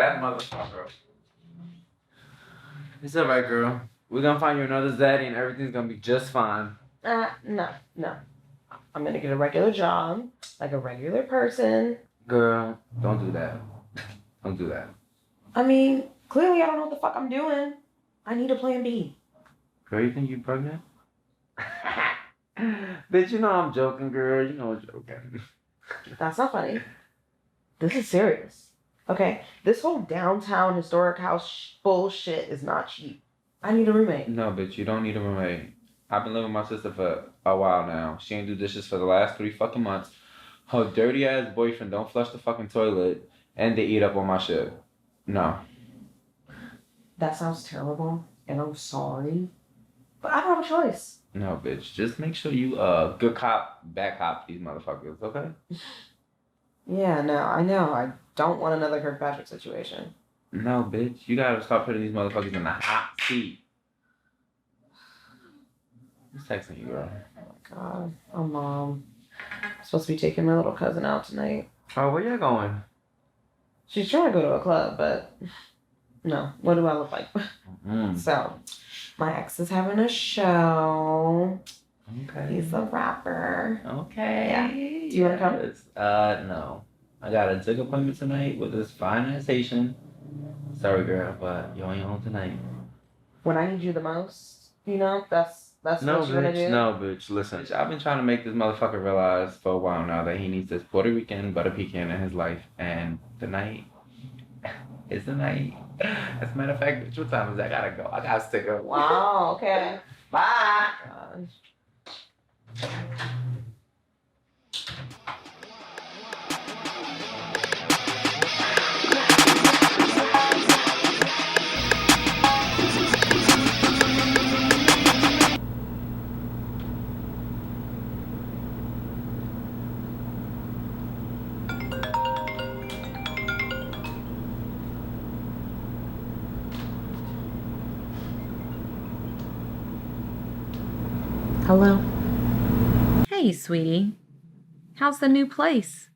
That motherfucker. It's alright, girl. We're gonna find you another zaddy and everything's gonna be just fine. No. I'm gonna get a regular job, like a regular person. Girl, don't do that. Don't do that. I mean, clearly I don't know what the fuck I'm doing. I need a plan B. Girl, you think you pregnant? Bitch, you know I'm joking, girl. You know I'm joking. That's not funny. This is serious. Okay? This whole downtown historic house bullshit is not cheap. I need a roommate. No, bitch, you don't need a roommate. I've been living with my sister for a while now. She ain't do dishes for the last 3 fucking months. Her dirty ass boyfriend don't flush the fucking toilet, and they eat up on my shit. No. That sounds terrible, and I'm sorry. But I don't have a choice. No, bitch. Just make sure you good cop, bad cop these motherfuckers, okay? Yeah, no, I know. I don't want another Kirkpatrick situation. No, bitch. You gotta start putting these motherfuckers in the hot seat. Who's texting you, girl? Oh my god. Oh, Mom. I'm supposed to be taking my little cousin out tonight. Oh, where you going? She's trying to go to a club, but no. What do I look like? So, my ex is having a show. Okay. He's a rapper. Okay. Yeah. Do you want to come? No. I got a big appointment tonight with this fine ass Haitian. Sorry, girl, but you're on your own tonight. When I need you the most, you know, that's No, what you're gonna do. No, bitch. Listen, I've been trying to make this motherfucker realize for a while now that he needs this Puerto Rican butter pecan in his life, and tonight is the night. As a matter of fact, bitch, what time is it? I gotta go. I gotta stick up. Wow. Okay. Bye. God. Hello? Hey, sweetie. How's the new place?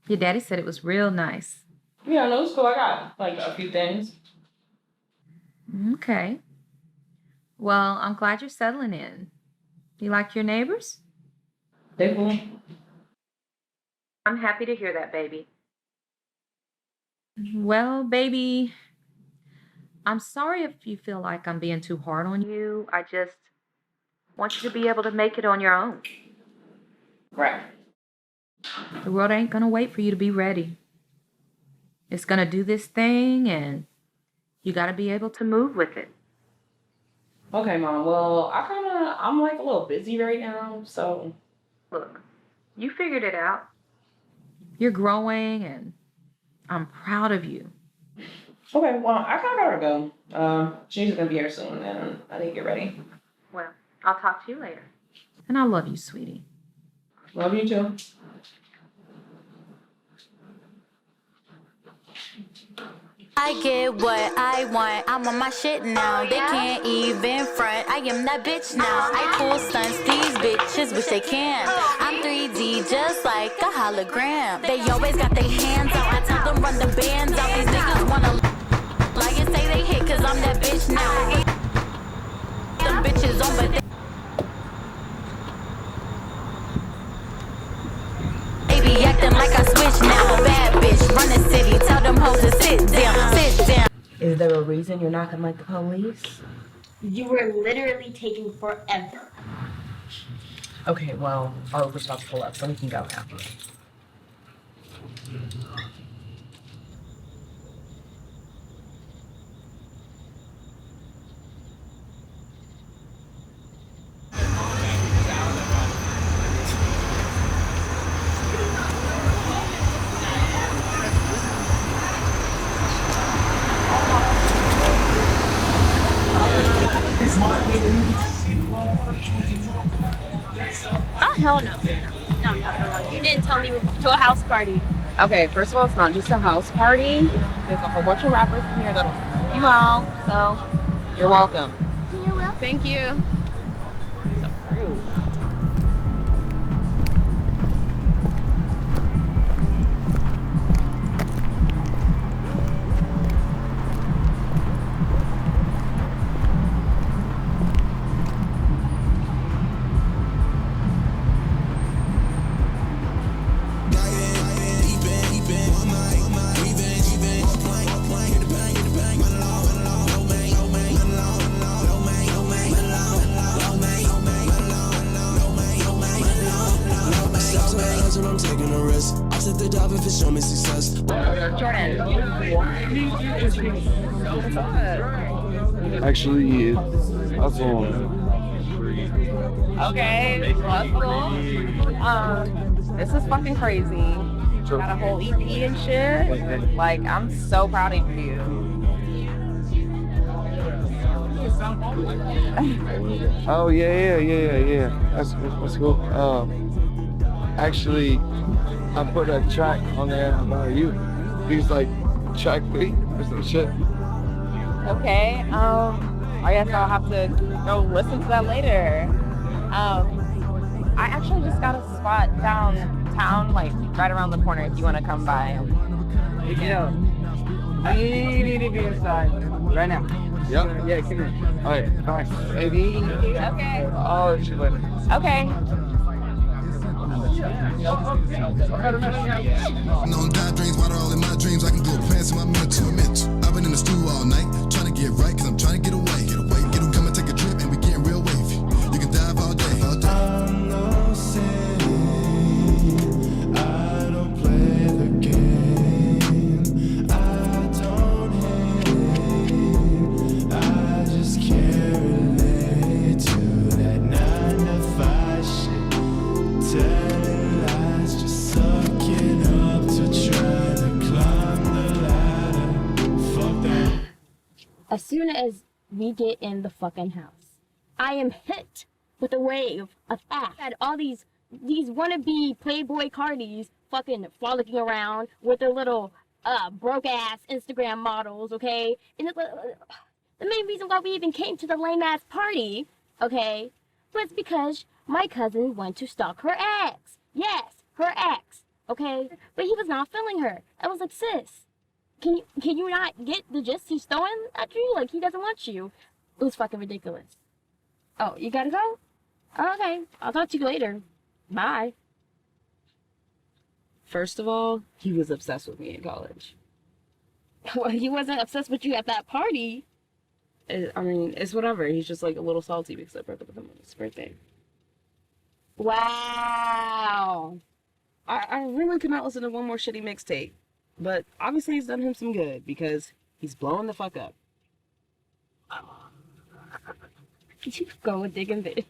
Your daddy said it was real nice. Yeah, no, it's cool. I got like a few things. Okay. Well, I'm glad you're settling in. Do you like your neighbors? They cool. I'm happy to hear that, baby. Well, baby, I'm sorry if you feel like I'm being too hard on you. I just want you to be able to make it on your own. Right. The world ain't gonna wait for you to be ready. It's gonna do this thing, and you gotta be able to move with it. Okay, Mom. Well, I'm like a little busy right now, so. Look, you figured it out. You're growing, and I'm proud of you. Okay, well, I kind of gotta go. She's gonna be here soon, and I need to get ready. Well, I'll talk to you later. And I love you, sweetie. Love you too. I get what I want, I'm on my shit now. They can't even front, I am that bitch now. I pull stunts, these bitches wish they can. I'm 3D just like a hologram. They always got their hands out, I tell them run the bands out. These niggas wanna lie and say they hit cause I'm that bitch now. Them bitches on but they be acting like I switch now. Bad bitch, run the city, tell them hoes to sit down, sit down. Is there a reason you're not gonna like the police? You were literally taking forever. Okay, well, our Uber's about to pull up, so we can go now. Oh, hell no. No. You didn't tell me to a house party. Okay, first of all, it's not just a house party. There's a whole bunch of rappers in here that'll help you out, so you're welcome. You're welcome. Thank you. So rude. Took the job if it show me success. Jordan. Actually, that's all. Okay, well, that's cool. This is fucking crazy. Got a whole EP and shit. Like, I'm so proud of you. Oh yeah. That's cool. Actually, I put a track on there about you. He's like track 3 or some shit. Okay, I guess I'll have to go listen to that later. I actually just got a spot downtown, like right around the corner if you want to come by. Yeah. I need to be inside right now. Yep. Yeah, come here. Alright, bye. Maybe. Okay. Oh, she later. Okay. No die dreams, water all in my dreams. I can do a plan to my mental. I've been in the stew all night, trying to get right, cause I'm trying to get away. Get them, come and take a trip, and we getting real wavy. You can dive all day. I'm no city. I don't play the game. I don't hate. I just can't relate to that 9 to 5 shit. Telling lies, just sucking up to try to climb the ladder. Fuck that. As soon as we get in the fucking house, I am hit with a wave of ass. Had all these wannabe Playboy Cardis fucking frolicking around with their little broke ass Instagram models, okay? And the main reason why we even came to the lame ass party, okay, was because my cousin went to stalk her ex. Yes, her ex, okay? But he was not feeling her. I was like, sis, can you not get the gist he's throwing at you? Like, he doesn't want you. It was fucking ridiculous. Oh, you gotta go? Okay, I'll talk to you later. Bye. First of all, he was obsessed with me in college. Well, he wasn't obsessed with you at that party. I mean, it's whatever. He's just like a little salty because I broke up with him on his birthday. Wow. I really could not listen to one more shitty mixtape. But obviously it's done him some good because he's blowing the fuck up. You go with digging this.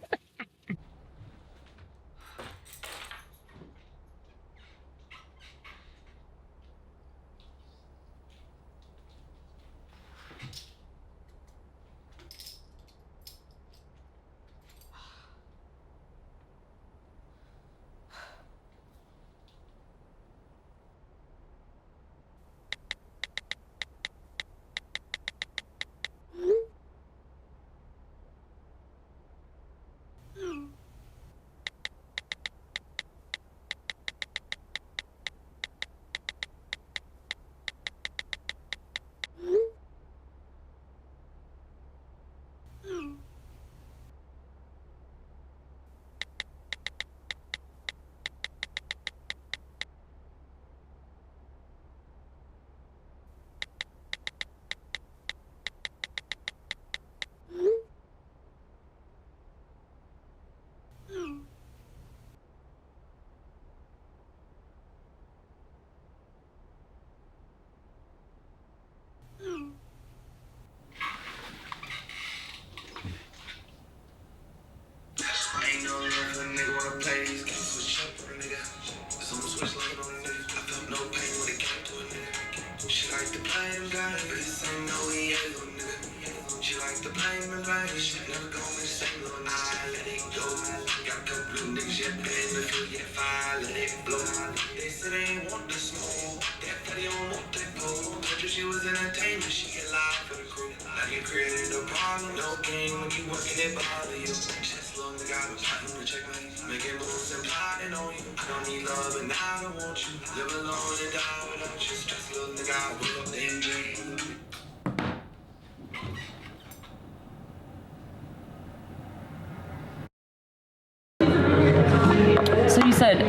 So you said,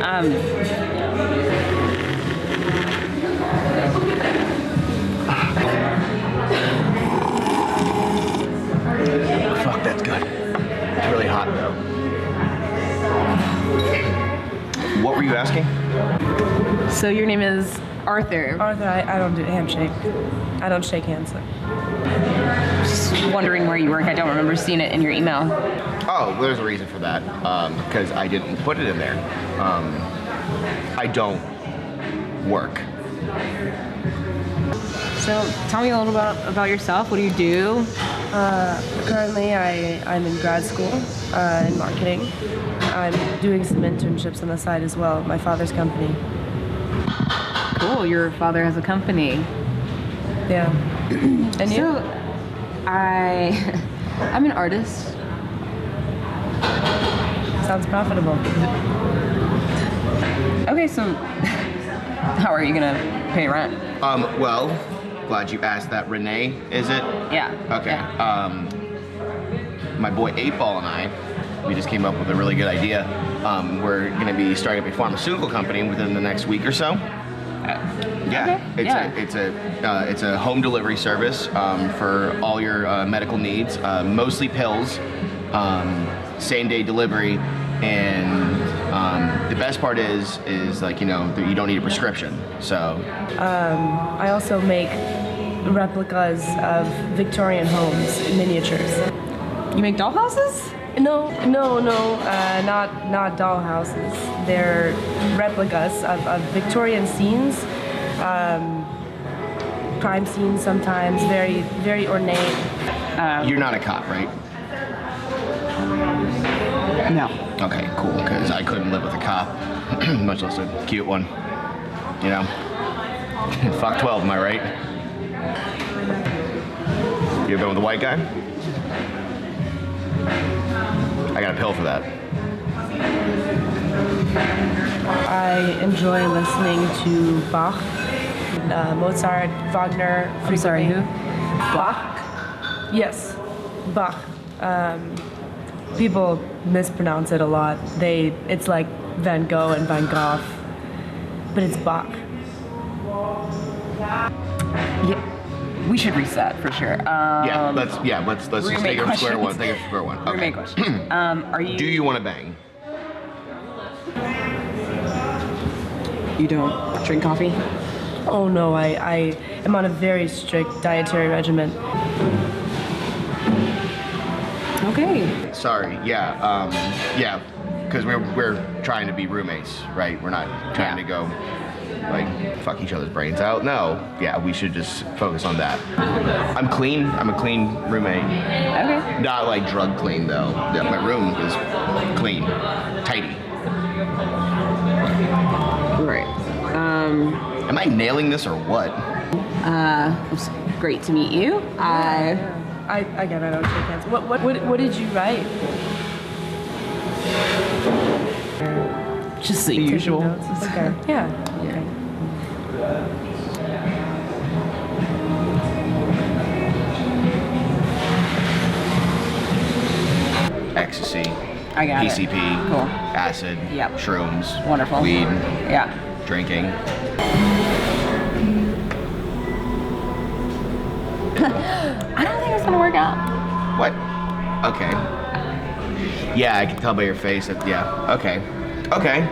Fuck, that's good. It's really hot though. What were you asking? so So your name is Arthur. Arthur, I don't do handshake. I don't shake hands. Just wondering where you work. I don't remember seeing it in your email. Oh, there's a reason for that. Because I didn't put it in there. I don't work. So tell me a little about yourself. What do you do? Currently, I'm in grad school in marketing. I'm doing some internships on the side as well. My father's company. Cool. Your father has a company. Yeah. And you? So, I'm an artist. Sounds profitable. Okay, so how are you gonna pay rent? Well, glad you asked that. Renee, is it? Yeah. Okay. Yeah. My boy 8Ball and I, we just came up with a really good idea. We're gonna be starting up a pharmaceutical company within the next week or so. Yeah, Okay. it's a home delivery service for all your medical needs, mostly pills, same day delivery, and the best part is like you don't need a prescription. So I also make replicas of Victorian homes, miniatures. You make dollhouses? No, not dollhouses. They're replicas of Victorian scenes, crime scenes sometimes, very, very ornate. you're not a cop, right? No. Okay, cool. Because I couldn't live with a cop, much less a cute one. You know. Fuck 12, am I right? You ever been with a white guy? I got a pill for that. I enjoy listening to Bach, Mozart, Wagner. I'm sorry, who? Bach? Yes, Bach. People mispronounce it a lot. It's like Van Gogh and Van Gogh, but it's Bach. Yeah. We should reset for sure. Let's just take it from square one. Take it from square one. Okay. Roommate question. Are you? Do you want to bang? You don't drink coffee? Oh no, I am on a very strict dietary regimen. Okay. Sorry. Yeah. Because we're trying to be roommates, right? We're not trying to go like fuck each other's brains out. No. Yeah, we should just focus on that. I'm clean. I'm a clean roommate. Okay. Not like drug clean though. Yeah, my room is clean, tidy. Right. Am I nailing this or what? It's great to meet you. I get it. I don't shake hands. What did you write? Just the usual. Okay. Yeah. Okay. Ecstasy. I got PCP. it. Cool. Acid. Yep. Shrooms. Wonderful. Weed. Yeah. Drinking. I don't think it's gonna work out. What? Okay. Yeah, I can tell by your face that. Yeah. Okay. Okay.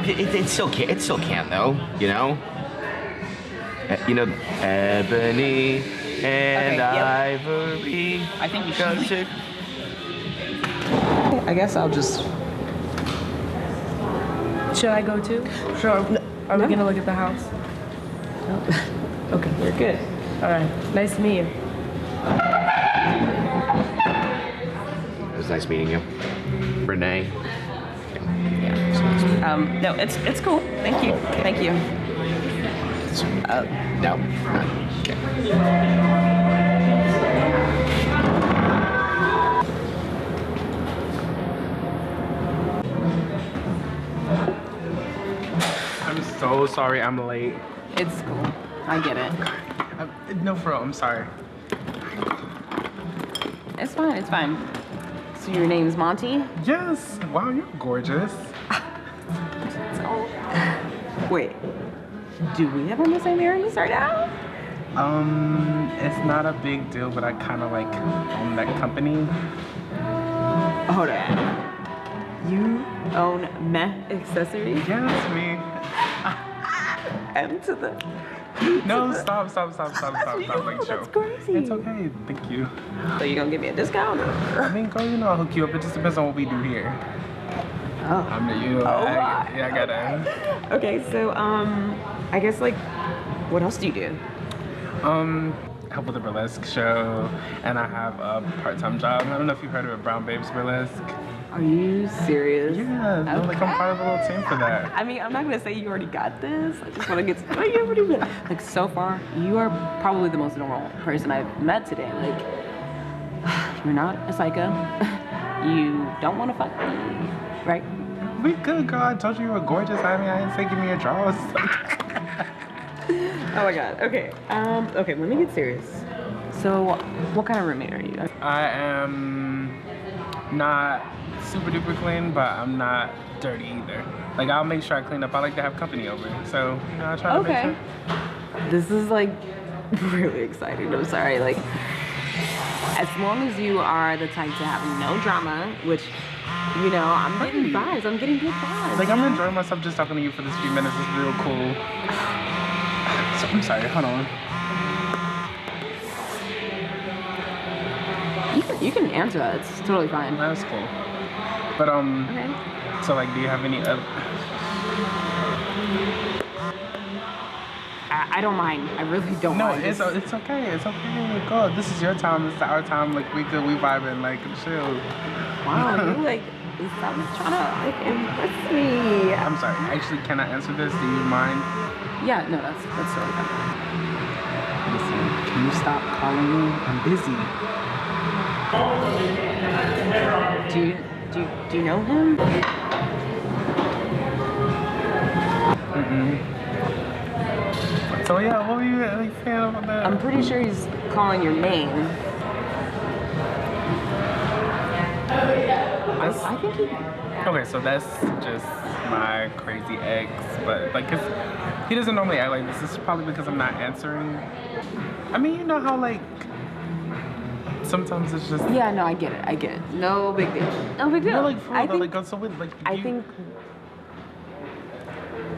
It still can. It still can though. You know. Ebony and ivory. I think you should. I guess I'll just. Should I go too? Sure. Are we gonna look at the house? Okay, we're good. All right. Nice to meet you. It was nice meeting you, Renee. No, it's cool. Thank you. Thank you. No. Okay. I'm so sorry I'm late. It's cool. I get it. No, for real, I'm sorry. It's fine. It's fine. So your name's Monty? Yes. Wow, you're gorgeous. Wait. Do we have on the same earrings right now? It's not a big deal, but I kind of like own that company. own meh accessory? Yeah, that's me. M to the. No, stop. Like, chill. That's crazy. It's okay. Thank you. So you gonna give me a discount? I mean, girl, you know I'll hook you up. It just depends on what we do here. Oh. I gotta. Okay, so I guess like, what else do you do? Help with the burlesque show, and I have a part-time job. I don't know if you've heard of it, Brown Babes Burlesque. Are you serious? Yeah, like I'm part of a little team for that. I mean, I'm not gonna say you already got this. I just want to get to know you a little bit. Like so far, you are probably the most normal person I've met today. Like, you're not a psycho. You don't want to fuck me, right? We good, girl. I told you you were gorgeous. I mean, I didn't say give me your drawers. Oh my god. Okay. Okay. Let me get serious. So, what kind of roommate are you? I am not super duper clean, but I'm not dirty either. Like I'll make sure I clean up. I like to have company over, so you know I try to make sure. This is like really exciting. I'm sorry. Like, as long as you are the type to have no drama, which you know, I'm getting vibes. I'm getting good vibes. Like I'm enjoying myself just talking to you for this few minutes. It's real cool. So, I'm sorry. Hold on. You can answer that. It's totally fine. That's cool. But Okay. so like, do you have any other? I don't mind. I really don't mind. No, it's okay. It's okay. Go. This is your time. This is our time. Like we vibing. Like chill. Wow, you like stop trying to like impress me. I'm sorry. Actually, can I answer this? Do you mind? Yeah. No, that's totally fine. Listen, can you stop calling me? I'm busy. Do you know him? So yeah, what were you like saying about that? I'm pretty sure he's calling your name. I think he. Okay, so that's just my crazy ex, but like, 'cause he doesn't normally act like this. This is probably because I'm not answering. I mean, you know how like sometimes it's just. Yeah, no, I get it. No big deal. No big deal. No, like for real, I think. like, so with, like. I think.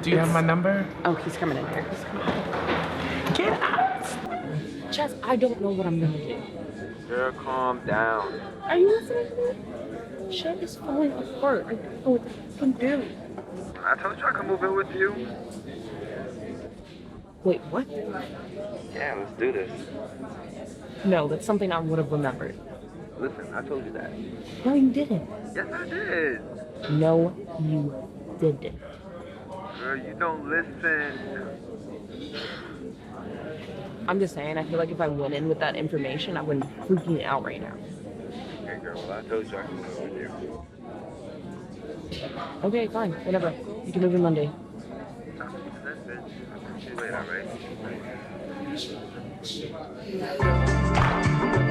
Do you have my number? Oh, he's coming in here. Get out! Chess, I don't know what I'm gonna do. Girl, calm down. Are you listening to me? Shit is falling apart. I don't know what to fucking do. I told you I could move in with you. Wait, what? Yeah, let's do this. No, that's something I would have remembered. Listen, I told you that. No, you didn't. Yes, I did. No, you didn't. Girl, you don't listen. I'm just saying, I feel like if I went in with that information, I wouldn't be freaking out right now. Okay, girl, well, I told you I could move in with you. Okay, fine, whatever. You can move in Monday. Listen, I'll see you later, alright?